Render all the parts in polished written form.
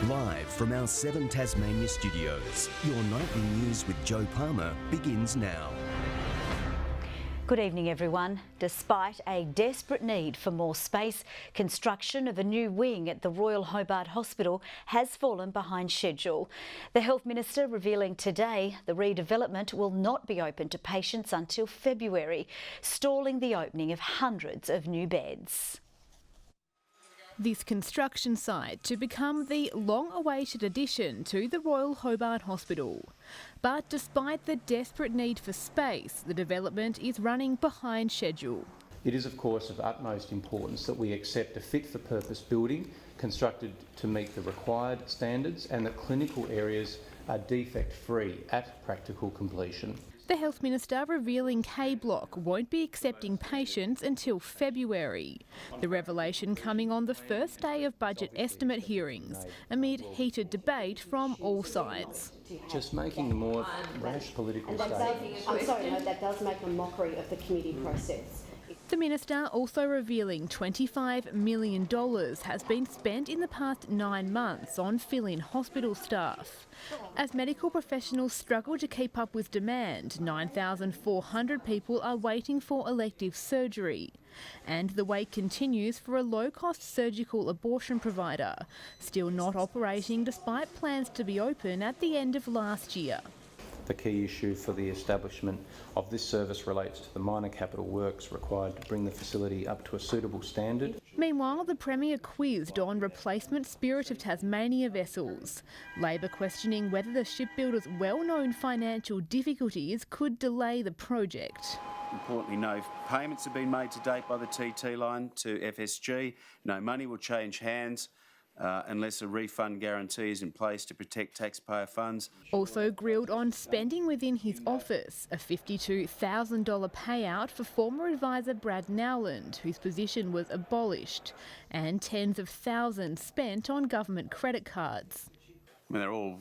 Live from our 7 Tasmania studios, your nightly news with Joe Palmer begins now. Good evening, everyone. Despite a desperate need for more space, construction of a new wing at the Royal Hobart Hospital has fallen behind schedule. The Health Minister revealing today the redevelopment will not be open to patients until February, stalling the opening of hundreds of new beds. This construction site to become the long-awaited addition to the Royal Hobart Hospital. But despite the desperate need for space, the development is running behind schedule. It is of course of utmost importance that we accept a fit-for-purpose building constructed to meet the required standards and that clinical areas are defect-free at practical completion. The Health Minister revealing K Block won't be accepting patients until February. The revelation coming on the first day of budget estimate hearings, amid heated debate from all sides. Just making more rash political statements. I'm sorry, no, that does make a mockery of the committee process. The Minister also revealing $25 million has been spent in the past 9 months on fill-in hospital staff. As medical professionals struggle to keep up with demand, 9,400 people are waiting for elective surgery. And the wait continues for a low-cost surgical abortion provider, still not operating despite plans to be open at the end of last year. The key issue for the establishment of this service relates to the minor capital works required to bring the facility up to a suitable standard. Meanwhile, the Premier quizzed on replacement Spirit of Tasmania vessels. Labor questioning whether the shipbuilder's well-known financial difficulties could delay the project. Importantly, no payments have been made to date by the TT line to FSG. No money will change hands unless a refund guarantee is in place to protect taxpayer funds. Also grilled on spending within his office, a $52,000 payout for former advisor Brad Nowland, whose position was abolished, and tens of thousands spent on government credit cards. I mean, they're all,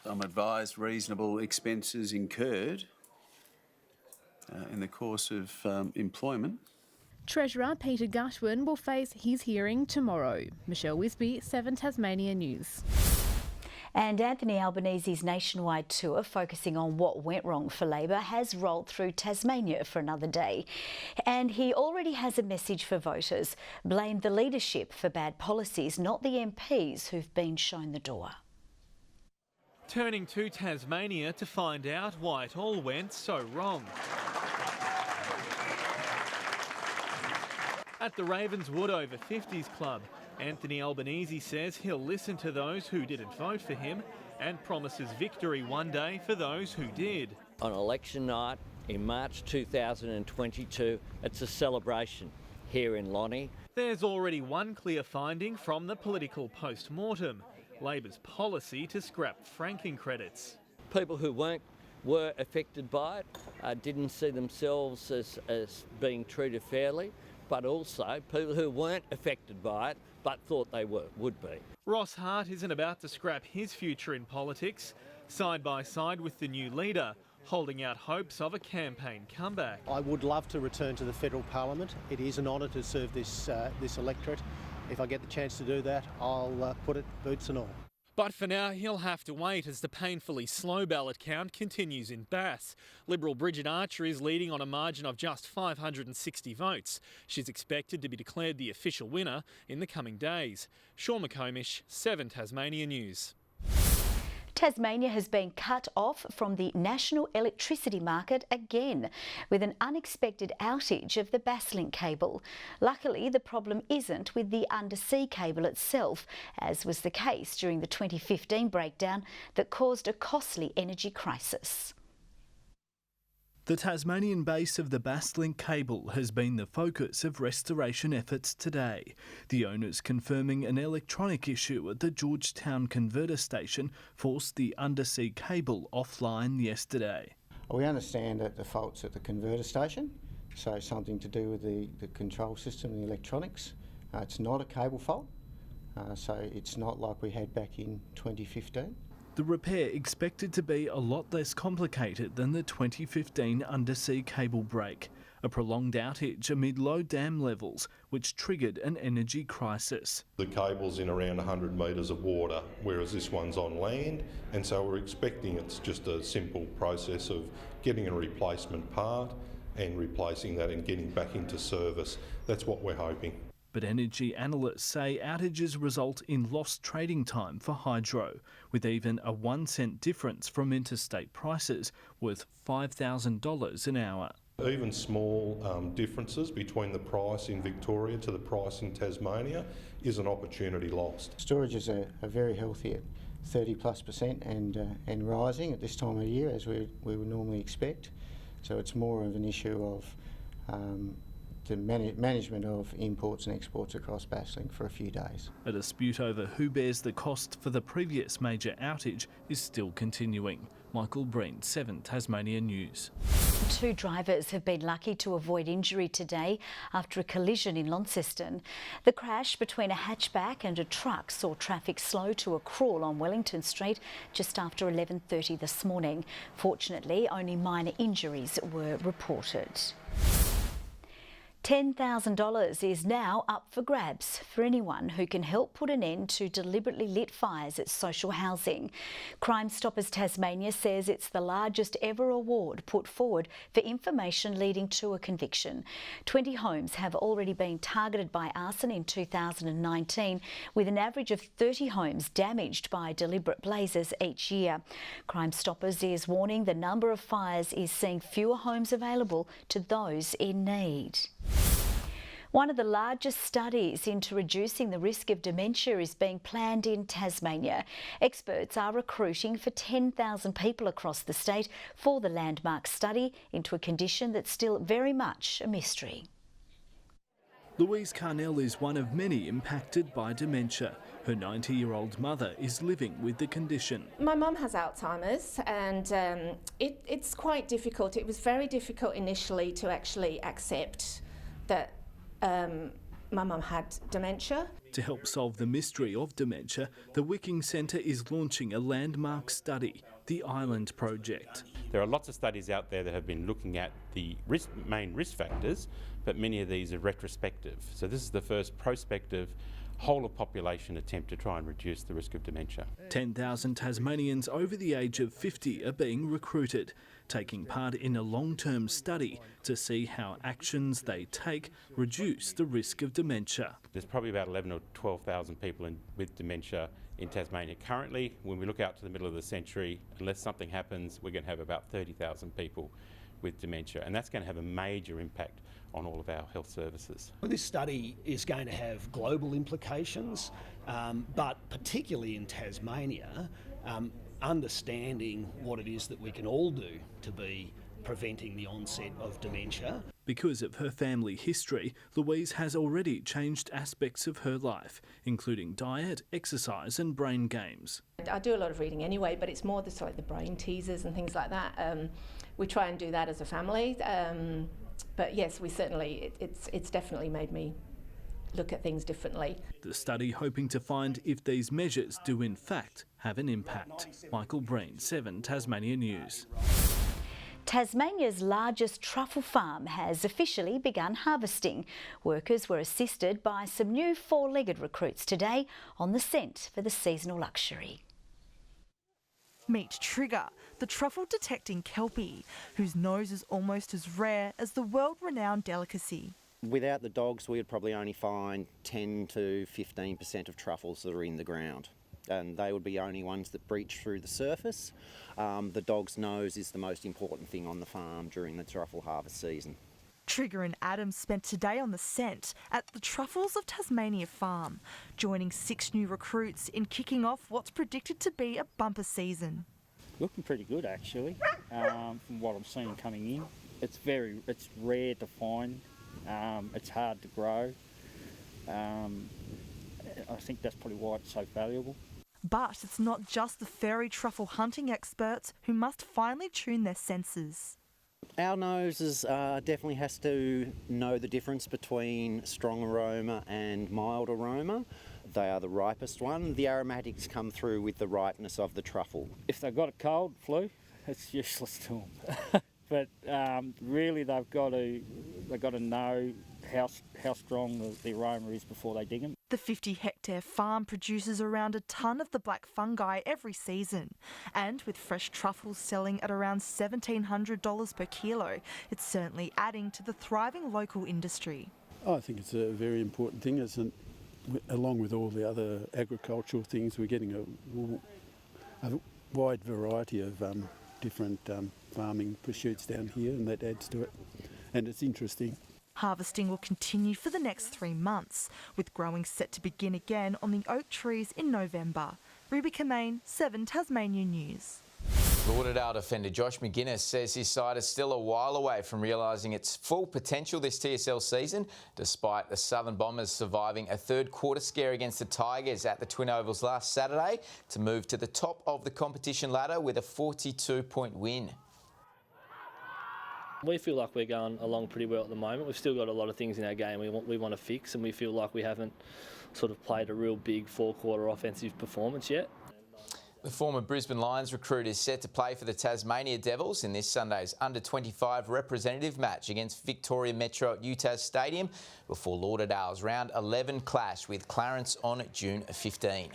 I'm advised, reasonable expenses incurred in the course of employment. Treasurer Peter Gushwin will face his hearing tomorrow. Michelle Wisby, 7 Tasmania News. And Anthony Albanese's nationwide tour, focusing on what went wrong for Labor, has rolled through Tasmania for another day. And he already has a message for voters: blame the leadership for bad policies, not the MPs who've been shown the door. Turning to Tasmania to find out why it all went so wrong. At the Ravenswood Over 50s Club, Anthony Albanese says he'll listen to those who didn't vote for him and promises victory one day for those who did. On election night in March 2022, it's a celebration here in Lonnie. There's already one clear finding from the political post-mortem: Labor's policy to scrap franking credits. People who were affected by it didn't see themselves as being treated fairly, but also people who weren't affected by it but thought they would be. Ross Hart isn't about to scrap his future in politics, side by side with the new leader, holding out hopes of a campaign comeback. I would love to return to the federal parliament. It is an honour to serve this electorate. If I get the chance to do that, I'll put it boots and all. But for now, he'll have to wait as the painfully slow ballot count continues in Bass. Liberal Bridget Archer is leading on a margin of just 560 votes. She's expected to be declared the official winner in the coming days. Sean McComish, 7 Tasmania News. Tasmania has been cut off from the national electricity market again, with an unexpected outage of the Basilan cable. Luckily, the problem isn't with the undersea cable itself, as was the case during the 2015 breakdown that caused a costly energy crisis. The Tasmanian base of the Basilan cable has been the focus of restoration efforts today. The owners confirming an electronic issue at the Georgetown converter station forced the undersea cable offline yesterday. We understand that the fault's at the converter station, so something to do with the control system and the electronics. It's not a cable fault, so it's not like we had back in 2015. The repair expected to be a lot less complicated than the 2015 undersea cable break. a prolonged outage amid low dam levels, which triggered an energy crisis. The cable's in around 100 metres of water, whereas this one's on land, and so we're expecting it's just a simple process of getting a replacement part and replacing that and getting back into service. That's what we're hoping. But energy analysts say outages result in lost trading time for hydro, with even a 1 cent difference from interstate prices worth $5,000 an hour. Even small differences between the price in Victoria to the price in Tasmania is an opportunity lost. Storages are very healthy at 30+% and rising at this time of year, as we would normally expect. So it's more of an issue of the management of imports and exports across Basilan for a few days. A dispute over who bears the cost for the previous major outage is still continuing. Michael Breen, 7 Tasmania News. 2 drivers have been lucky to avoid injury today after a collision in Launceston. The crash between a hatchback and a truck saw traffic slow to a crawl on Wellington Street just after 11:30 this morning. Fortunately, only minor injuries were reported. $10,000 is now up for grabs for anyone who can help put an end to deliberately lit fires at social housing. Crime Stoppers Tasmania says it's the largest ever award put forward for information leading to a conviction. 20 homes have already been targeted by arson in 2019, with an average of 30 homes damaged by deliberate blazes each year. Crime Stoppers is warning the number of fires is seeing fewer homes available to those in need. One of the largest studies into reducing the risk of dementia is being planned in Tasmania. Experts are recruiting for 10,000 people across the state for the landmark study into a condition that's still very much a mystery. Louise Carnell is one of many impacted by dementia. Her 90-year-old mother is living with the condition. My mum has Alzheimer's, and it's quite difficult. It was very difficult initially to actually accept that my mum had dementia. To help solve the mystery of dementia, the Wicking Centre is launching a landmark study, the Island Project. There are lots of studies out there that have been looking at the main risk factors, but many of these are retrospective. So this is the first prospective whole of population attempt to try and reduce the risk of dementia. 10,000 Tasmanians over the age of 50 are being recruited, taking part in a long-term study to see how actions they take reduce the risk of dementia. There's probably about 11 or 12,000 people with dementia in Tasmania currently. When we look out to the middle of the century, unless something happens, we're going to have about 30,000 people with dementia, and that's going to have a major impact on all of our health services. Well, this study is going to have global implications, but particularly in Tasmania, understanding what it is that we can all do to be preventing the onset of dementia. Because of her family history, Louise has already changed aspects of her life, including diet, exercise and brain games. I do a lot of reading anyway, but it's more like the brain teasers and things like that. We try and do that as a family. But yes, we certainly, it's definitely made me look at things differently. The study hoping to find if these measures do in fact have an impact. Michael Breen, 7 Tasmania News. Tasmania's largest truffle farm has officially begun harvesting. Workers were assisted by some new 4-legged recruits today on the scent for the seasonal luxury. Meet Trigger, the truffle-detecting kelpie, whose nose is almost as rare as the world-renowned delicacy. Without the dogs, we would probably only find 10 to 15% of truffles that are in the ground. And they would be only ones that breach through the surface. The dog's nose is the most important thing on the farm during the truffle harvest season. Trigger and Adam spent today on the scent at the Truffles of Tasmania farm, joining 6 new recruits in kicking off what's predicted to be a bumper season. Looking pretty good actually, from what I'm seeing coming in. It's rare to find, it's hard to grow. I think that's probably why it's so valuable. But it's not just the fairy truffle hunting experts who must finely tune their senses. Our noses definitely has to know the difference between strong aroma and mild aroma. They are the ripest one. The aromatics come through with the ripeness of the truffle. If they've got a cold, flu, it's useless to them. But really they've got to They've got to know how strong the aroma is before they dig them. The 50-hectare farm produces around a tonne of the black fungi every season. And with fresh truffles selling at around $1,700 per kilo, it's certainly adding to the thriving local industry. I think it's a very important thing, along with all the other agricultural things. We're getting a wide variety of different farming pursuits down here, and that adds to it. And it's interesting. Harvesting will continue for the next 3 months, with growing set to begin again on the oak trees in November. Ruby Kamane, 7 Tasmania News. Lauderdale defender Josh McGuinness says his side is still a while away from realising its full potential this TSL season, despite the Southern Bombers surviving a third quarter scare against the Tigers at the Twin Ovals last Saturday to move to the top of the competition ladder with a 42-point win. We feel like we're going along pretty well at the moment. We've still got a lot of things in our game we want to fix, and we feel like we haven't sort of played a real big four-quarter offensive performance yet. The former Brisbane Lions recruit is set to play for the Tasmania Devils in this Sunday's under-25 representative match against Victoria Metro at UTAS Stadium before Lauderdale's round 11 clash with Clarence on June 15.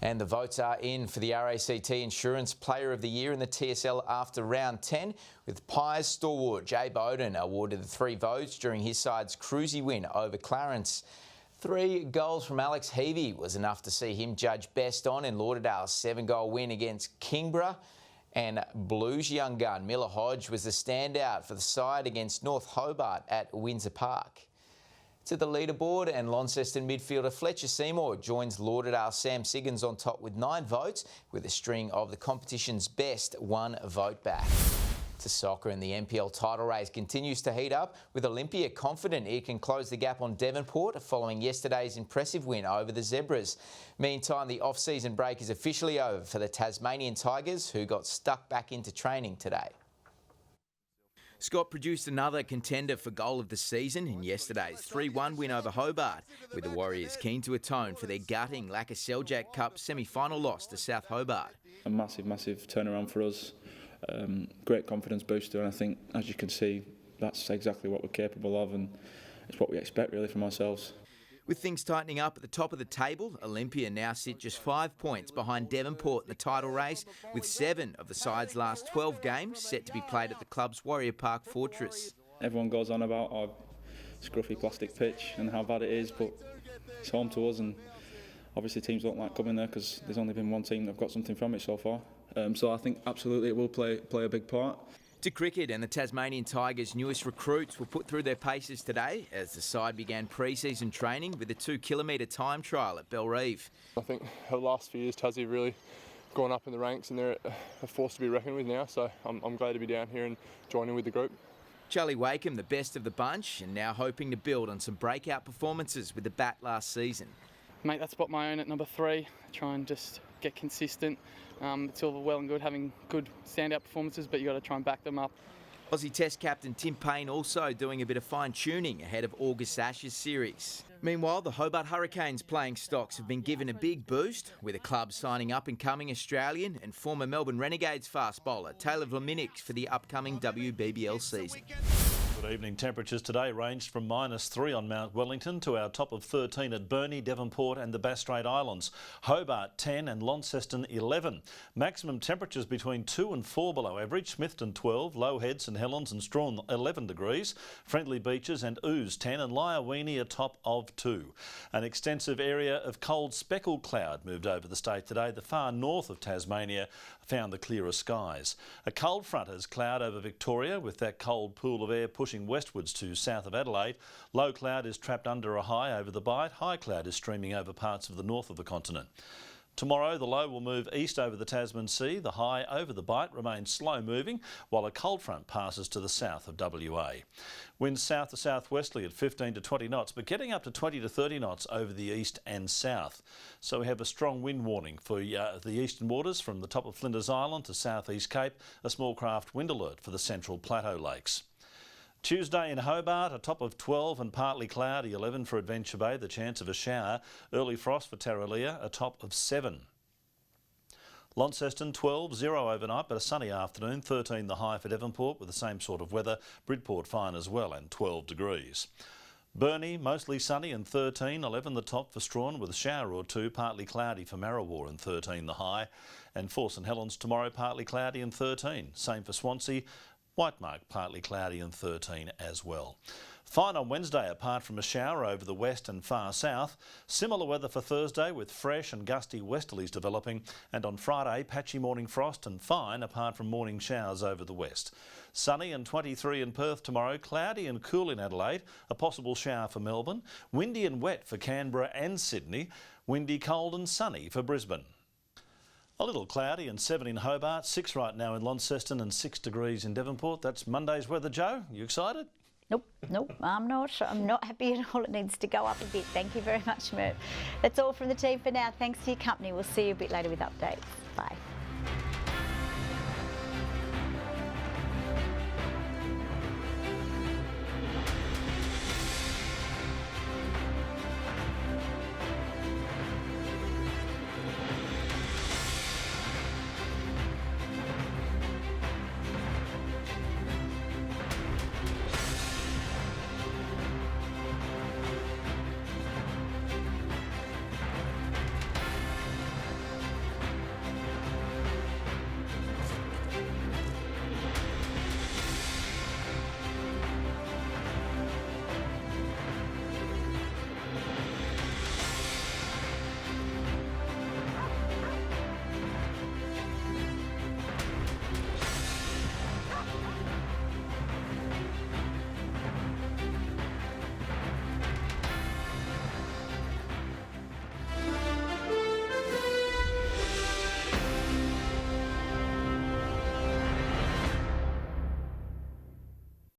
And the votes are in for the RACT Insurance Player of the Year in the TSL after round 10, with Pies stalwart Jay Bowden awarded the 3 votes during his side's cruisy win over Clarence. 3 goals from Alex Heavey was enough to see him judged best on in Lauderdale's 7-goal win against Kingborough. And Blues young gun Miller Hodge was the standout for the side against North Hobart at Windsor Park. To the leaderboard, and Launceston midfielder Fletcher Seymour joins Lauderdale Sam Siggins on top with 9 votes, with a string of the competition's best 1 vote back. To soccer, and the NPL title race continues to heat up, with Olympia confident it can close the gap on Devonport following yesterday's impressive win over the Zebras. Meantime, the off-season break is officially over for the Tasmanian Tigers, who got stuck back into training today. Scott produced another contender for goal of the season in yesterday's 3-1 win over Hobart, with the Warriors keen to atone for their gutting Lacasseljak Cup semi-final loss to South Hobart. A massive turnaround for us. Great confidence booster, and I think, as you can see, that's exactly what we're capable of, and it's what we expect really from ourselves. With things tightening up at the top of the table, Olympia now sit just 5 points behind Devonport in the title race, with 7 of the side's last 12 games set to be played at the club's Warrior Park fortress. Everyone goes on about our scruffy plastic pitch and how bad it is, but it's home to us, and obviously teams don't like coming there because there's only been one team that got something from it so far. So I think absolutely it will play a big part. To cricket, and the Tasmanian Tigers' newest recruits were put through their paces today as the side began pre-season training with a 2-kilometre time trial at Bellreeve. I think the last few years Tassie have really gone up in the ranks, and they're a force to be reckoned with now, so I'm glad to be down here and joining with the group. Charlie Wakeham, the best of the bunch, and now hoping to build on some breakout performances with the bat last season. Make that spot my own at number 3, try and just get consistent. It's all well and good having good standout performances, but you've got to try and back them up. Aussie Test captain Tim Payne also doing a bit of fine-tuning ahead of August Ashes series. Meanwhile, the Hobart Hurricanes playing stocks have been given a big boost, with the club signing up-and-coming Australian and former Melbourne Renegades fast bowler Taylor Vlaminix for the upcoming WBBL season. Good evening. Temperatures today ranged from -3 on Mount Wellington to our top of 13 at Burnie, Devonport and the Bass Strait Islands. Hobart 10 and Launceston 11. Maximum temperatures between 2 and 4 below average. Smithton 12, Low Head, St Helens and Strawn 11 degrees. Friendly Beaches and Ooze 10 and Lyawini a top of 2. An extensive area of cold speckled cloud moved over the state today. The far north of Tasmania found the clearer skies. A cold front has cloud over Victoria, with that cold pool of air pushing westwards to south of Adelaide. Low cloud is trapped under a high over the Bight. High cloud is streaming over parts of the north of the continent. Tomorrow, the low will move east over the Tasman Sea. The high over the Bight remains slow moving, while a cold front passes to the south of WA. Winds south to southwesterly at 15 to 20 knots, but getting up to 20 to 30 knots over the east and south. So we have a strong wind warning for the eastern waters from the top of Flinders Island to South East Cape, a small craft wind alert for the central plateau lakes. Tuesday in Hobart, a top of 12 and partly cloudy, 11 for Adventure Bay, the chance of a shower. Early frost for Tarraleah, a top of 7. Launceston 12, 0 overnight, but a sunny afternoon. 13 the high for Devonport with the same sort of weather. Bridport fine as well and 12 degrees. Burnie, mostly sunny and 13, 11 the top for Strawn with a shower or two, partly cloudy for Marrawar and 13 the high. And for St Helens tomorrow, partly cloudy and 13. Same for Swansea, Whitemark partly cloudy and 13 as well. Fine on Wednesday apart from a shower over the west and far south. Similar weather for Thursday with fresh and gusty westerlies developing, and on Friday patchy morning frost and fine apart from morning showers over the west. Sunny and 23 in Perth tomorrow, cloudy and cool in Adelaide, a possible shower for Melbourne, windy and wet for Canberra and Sydney, windy, cold and sunny for Brisbane. A little cloudy and 7 in Hobart, 6 right now in Launceston and 6 degrees in Devonport. That's Monday's weather, Joe. You excited? Nope, I'm not. I'm not happy at all. It needs to go up a bit. Thank you very much, Mert. That's all from the team for now. Thanks for your company. We'll see you a bit later with updates. Bye.